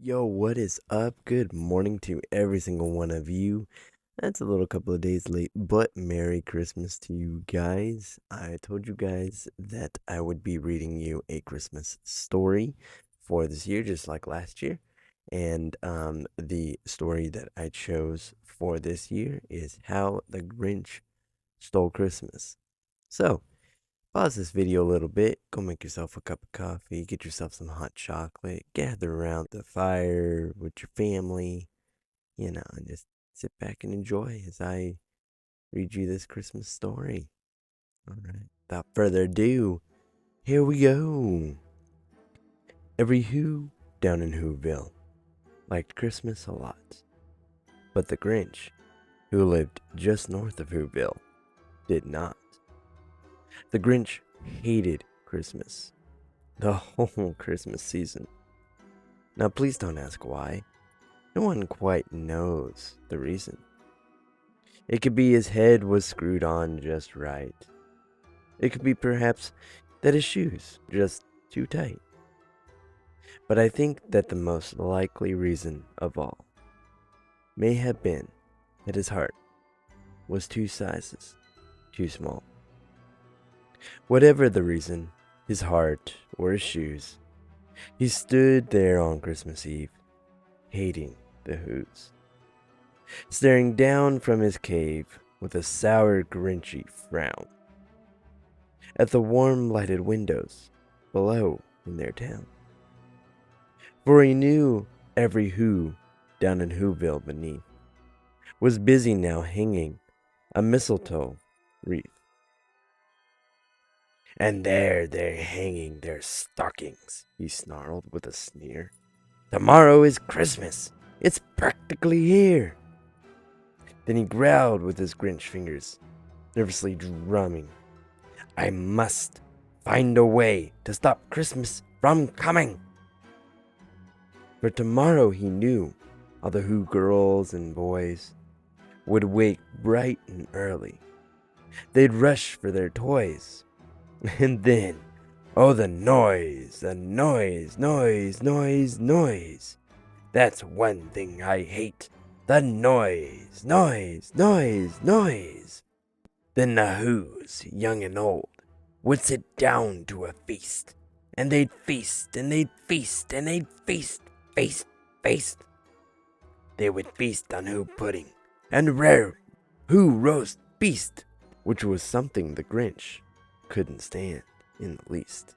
Yo, what is up? Good morning to every single one of you. That's a little couple of days late, but Merry Christmas to you guys. I told you guys that I would be reading you a Christmas story for this year, just like last year. And the story that I chose for this year is How the Grinch Stole Christmas. So, pause this video a little bit, go make yourself a cup of coffee, get yourself some hot chocolate, gather around the fire with your family, and just sit back and enjoy as I read you this Christmas story. All right, without further ado, here we go. Every Who down in Whoville liked Christmas a lot, but the Grinch, who lived just north of Whoville, did not. The Grinch hated Christmas, the whole Christmas season. Now, please don't ask why. No one quite knows the reason. It could be his head was screwed on just right. It could be perhaps that his shoes were just too tight. But I think that the most likely reason of all may have been that his heart was 2 sizes too small. Whatever the reason, his heart or his shoes, he stood there on Christmas Eve, hating the Who's, staring down from his cave with a sour, grinchy frown at the warm lighted windows below in their town. For he knew every Who down in Whoville beneath was busy now hanging a mistletoe wreath. And there they're hanging their stockings, he snarled with a sneer. Tomorrow is Christmas. It's practically here. Then he growled with his Grinch fingers, nervously drumming. I must find a way to stop Christmas from coming. For tomorrow he knew all the Who girls and boys would wake bright and early. They'd rush for their toys. And then, oh, the noise, noise. That's one thing I hate. The noise. Then the Who's, young and old, would sit down to a feast. And they'd feast, and they'd feast, and they'd feast. They would feast on Who pudding and rare Who roast beast, which was something the Grinch couldn't stand in the least.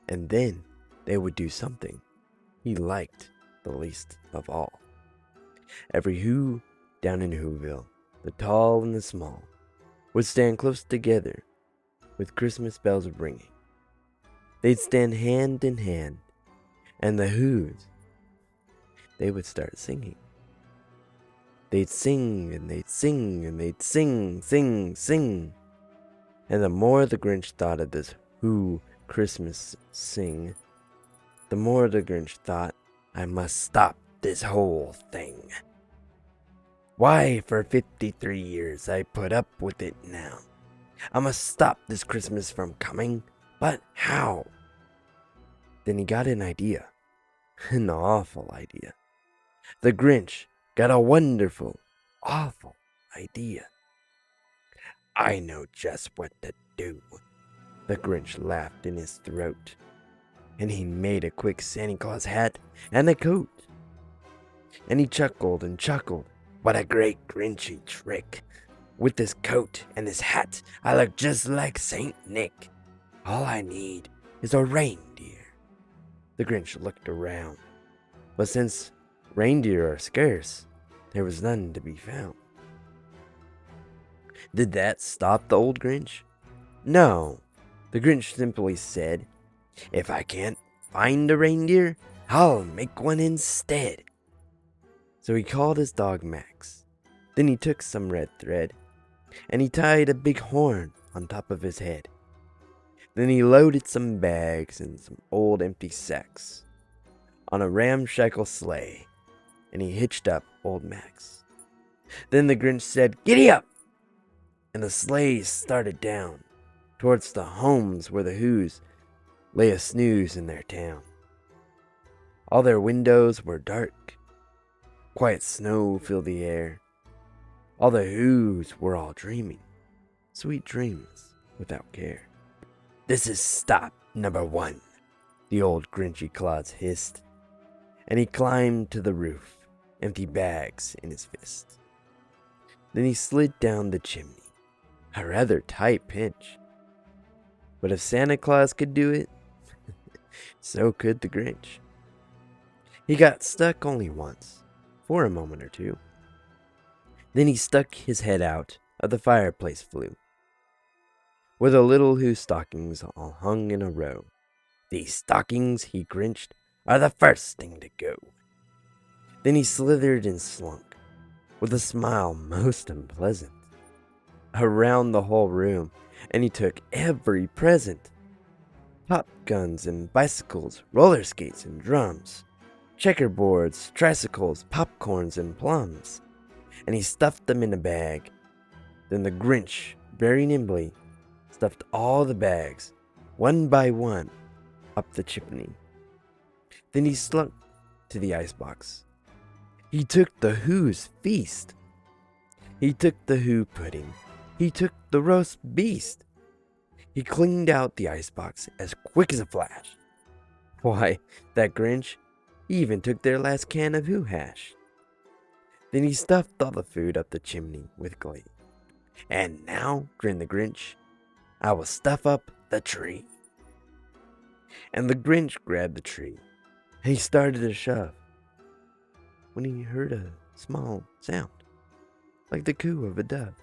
And then they would do something he liked the least of all. Every Who down in Whoville, the tall and the small, would stand close together with Christmas bells ringing. They'd stand hand in hand, and the Who's, they would start singing. They'd sing and they'd sing and they'd sing. And the more the Grinch thought of this Who Christmas sing, the more the Grinch thought, I must stop this whole thing. Why, for 53 years I put up with it now. I must stop this Christmas from coming, but how? Then he got an idea, an awful idea. The Grinch got a wonderful, awful idea. I know just what to do. The Grinch laughed in his throat, and he made a quick Santa Claus hat and a coat. And he chuckled and chuckled. What a great Grinchy trick. With this coat and this hat, I look just like Saint Nick. All I need is a reindeer. The Grinch looked around, but since reindeer are scarce, there was none to be found. Did that stop the old Grinch? No. The Grinch simply said, if I can't find a reindeer, I'll make one instead. So he called his dog Max. Then he took some red thread, and he tied a big horn on top of his head. Then he loaded some bags and some old empty sacks on a ramshackle sleigh, and he hitched up old Max. Then the Grinch said, giddy up! And the sleigh started down towards the homes where the Who's lay a snooze in their town. All their windows were dark. Quiet snow filled the air. All the Who's were all dreaming, sweet dreams without care. "This is stop number one," the old Grinchy Claus hissed, and he climbed to the roof, empty bags in his fist. Then he slid down the chimney, a rather tight pinch. But if Santa Claus could do it, so could the Grinch. He got stuck only once, for a moment or two. Then he stuck his head out of the fireplace flue, where the little Who stockings all hung in a row. "These stockings," he grinched, "are the first thing to go." Then he slithered and slunk, with a smile most unpleasant, around the whole room, and he took every present. Pop guns and bicycles, roller skates and drums, checkerboards, tricycles, popcorns and plums, and he stuffed them in a bag. Then the Grinch, very nimbly, stuffed all the bags, one by one, up the chimney. Then he slunk to the icebox. He took the Who's feast. He took the Who pudding. He took the roast beast. He cleaned out the icebox as quick as a flash. Why, that Grinch even took their last can of Who hash. Then he stuffed all the food up the chimney with glee. "And now," grinned the Grinch, "I will stuff up the tree." And the Grinch grabbed the tree, and he started to shove, when he heard a small sound, like the coo of a dove.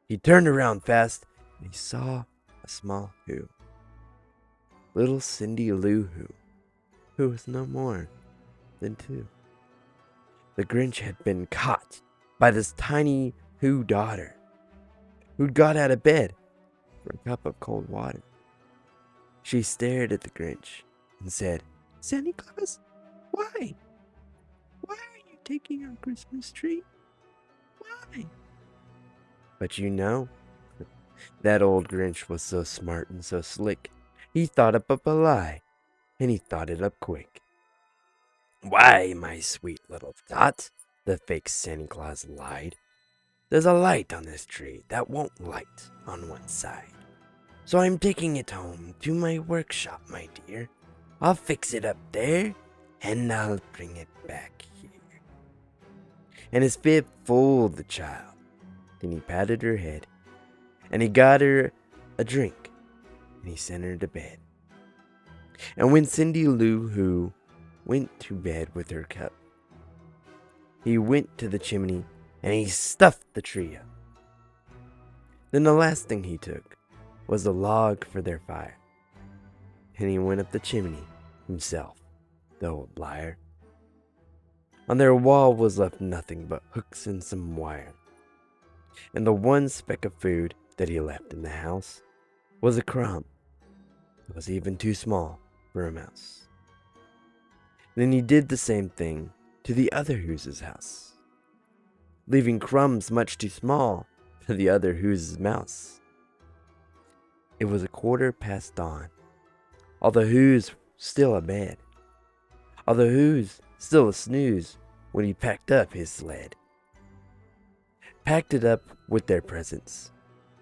He turned around fast, and he saw a small Who. Little Cindy Lou who was no more than 2. The Grinch had been caught by this tiny Who daughter, who'd got out of bed for a cup of cold water. She stared at the Grinch and said, "Santa Claus, why? Why are you taking our Christmas tree? Why?" But you know, that old Grinch was so smart and so slick, he thought up a lie, and he thought it up quick. "Why, my sweet little tot," the fake Santa Claus lied, "there's a light on this tree that won't light on one side. So I'm taking it home to my workshop, my dear. I'll fix it up there, and I'll bring it back here." And his fib fooled the child. Then he patted her head, and he got her a drink, and he sent her to bed. And when Cindy Lou Who went to bed with her cup, he went to the chimney, and he stuffed the tree up. Then the last thing he took was a log for their fire, and he went up the chimney himself, the old liar. On their wall was left nothing but hooks and some wire, and the one speck of food that he left in the house was a crumb. It was even too small for a mouse. Then he did the same thing to the other Who's house, leaving crumbs much too small for the other Who's mouse. It was 1/4 dawn. All the Who's still abed. All the Who's still a snooze when he packed up his sled. Packed it up with their presents.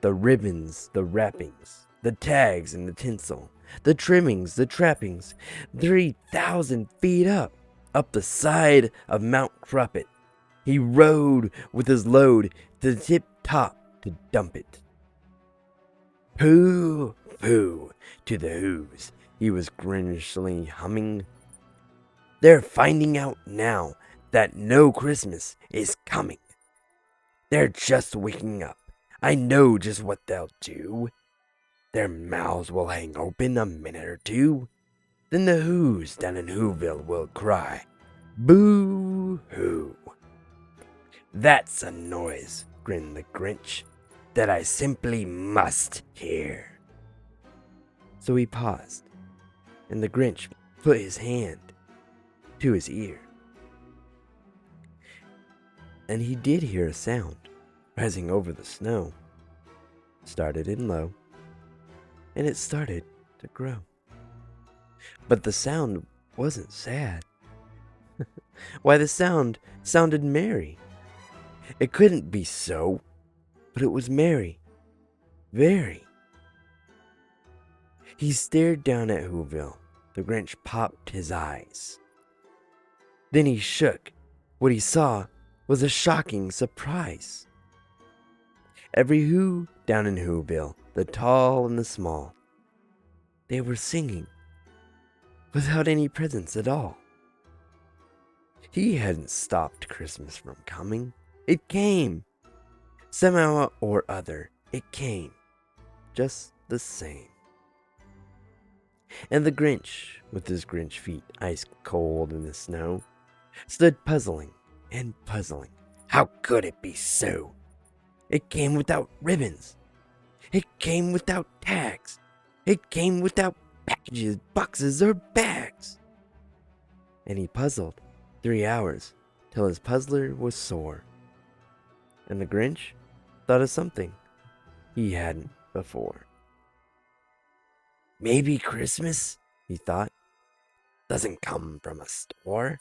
The ribbons, the wrappings, the tags and the tinsel, the trimmings, the trappings, 3,000 feet up the side of Mount Crumpet. He rode with his load to the tip top to dump it. "Pooh, pooh," to the Who's, he was grinishly humming. "They're finding out now that no Christmas is coming. They're just waking up. I know just what they'll do. Their mouths will hang open a minute or two. Then the Who's down in Whoville will cry, 'Boo-hoo.' That's a noise," grinned the Grinch, "that I simply must hear." So he paused, and the Grinch put his hand to his ear. And he did hear a sound rising over the snow. Started in low, and it started to grow. But the sound wasn't sad. Why, the sound sounded merry. It couldn't be so, but it was merry. Very. He stared down at Whoville. The Grinch popped his eyes. Then he shook. What he saw was a shocking surprise. Every Who down in Whoville, the tall and the small, they were singing without any presents at all. He hadn't stopped Christmas from coming. It came. Somehow or other, it came. Just the same. And the Grinch, with his Grinch feet ice cold in the snow, stood puzzling and puzzling. How could it be so? It came without ribbons. It came without tags. It came without packages, boxes, or bags. And he puzzled 3 hours till his puzzler was sore. And the Grinch thought of something he hadn't before. Maybe Christmas, he thought, doesn't come from a store.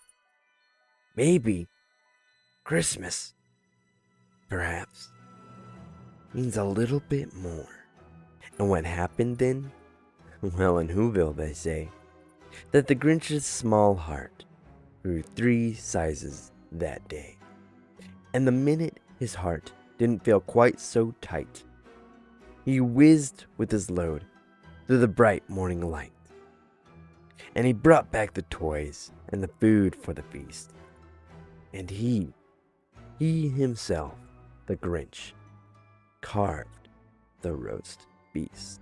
Maybe Christmas, perhaps, means a little bit more. And what happened then? Well, in Whoville they say that the Grinch's small heart grew 3 sizes that day. And the minute his heart didn't feel quite so tight, he whizzed with his load through the bright morning light. And he brought back the toys and the food for the feast. And he himself, the Grinch, carved the roast beast.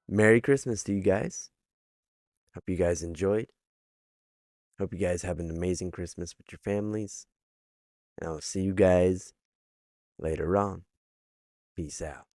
Merry Christmas to you guys. Hope you guys enjoyed. Hope you guys have an amazing Christmas with your families. And I'll see you guys later on. Peace out.